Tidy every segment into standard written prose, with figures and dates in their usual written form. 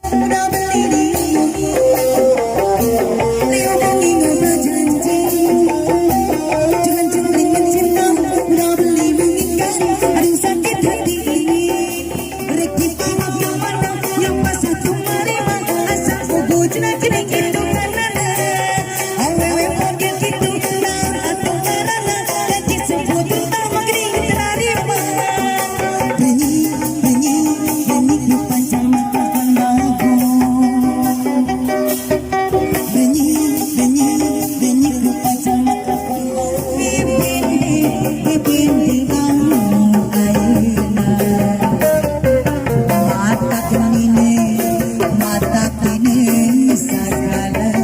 udah berdiri. Leo kami ngobrol janji, jangan cembling mencinta, udah beli mengingat, aduh sakit hati ini. Reki pangap yang mana, yang pas satu marima, asal bobo jenak-jenik itu kanana. Awewe model gitu, dan atau kanana, lagi sebut pertama gini terarima. Bunyi, bunyi, bunyi kepanjang mata pandangku. Bunyi, bunyi, bunyi kepanjang mata pandangku. Pipin denganmu ayeuna. Mata kini sagala.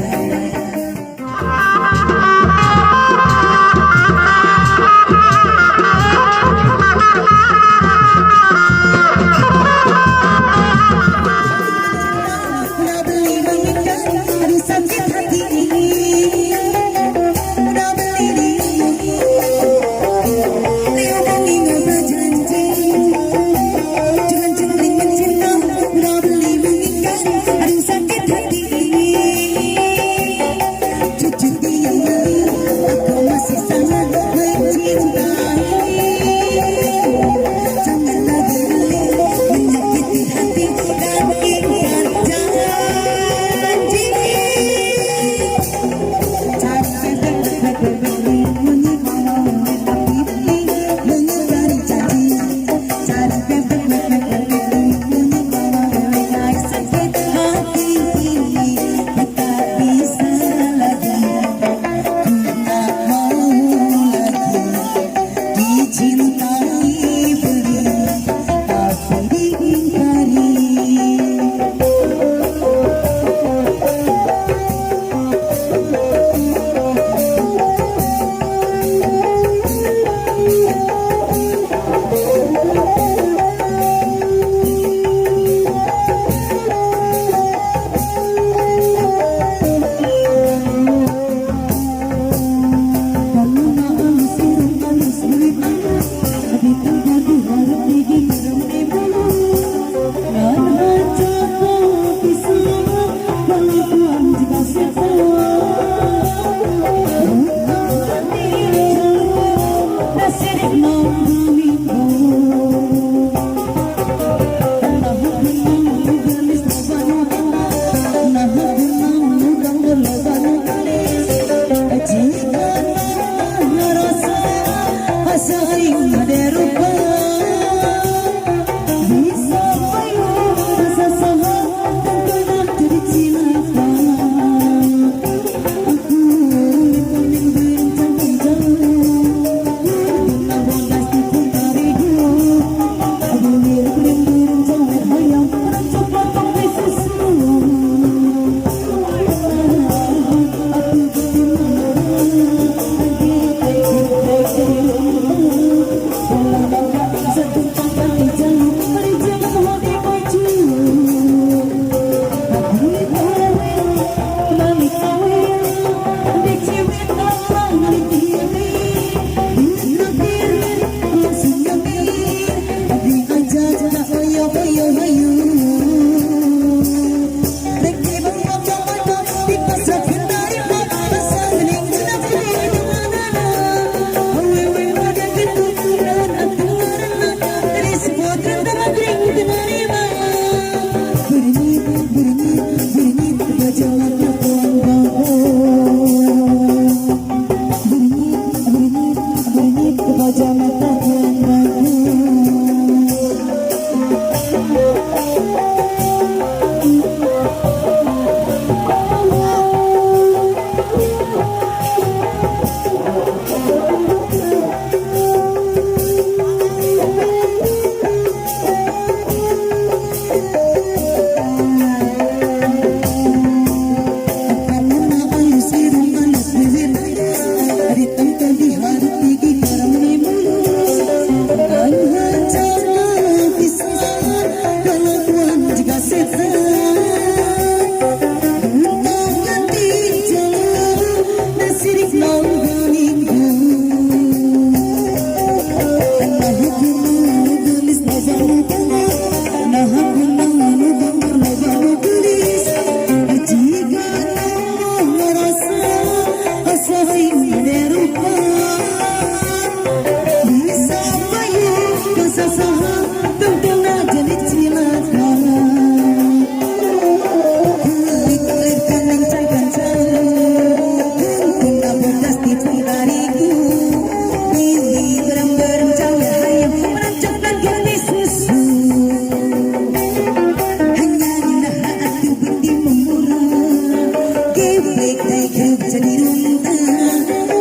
geblek hidup jadi runta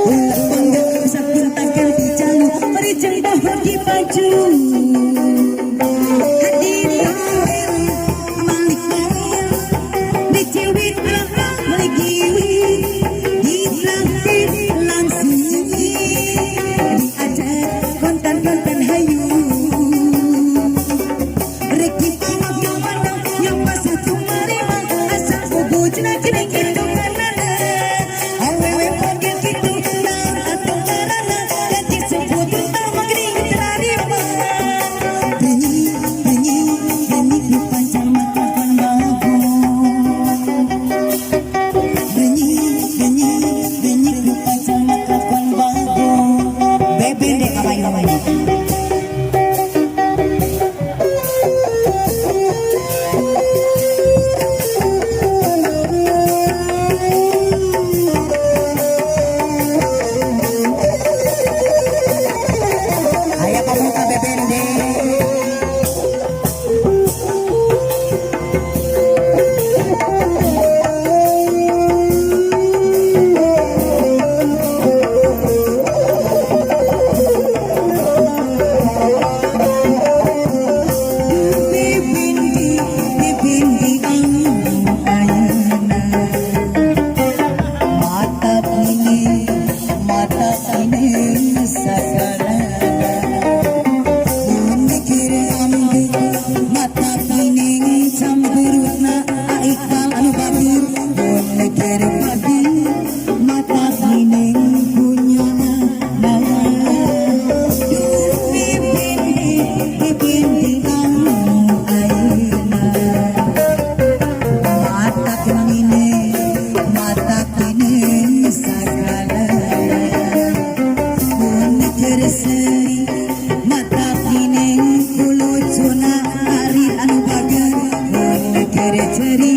ulah bangga sabun takkan dijalu merijeng bahwa di baju hadir amalik di ciwit lagi di traktir langsung diajak konten-konten hayu reki pawak yang mana yang masa tumarima asal bobo jenak-jenak itu kanana awewe mungkin gitu dan atau karana ganti sebut utama gering terarima bunyi di panjang mata kan bagus bunyi di panjang mata kan bagus bebe dek awai-awai ayah pemuka bebende bibindi ayana mata ini sagarana mikir ambil mata pining campurna aikal anu batur mikir pagi mata pining punya bibindi ayana mata kini sagala mikir seri mata kini kulo cuna hari anu bagan mikir ceri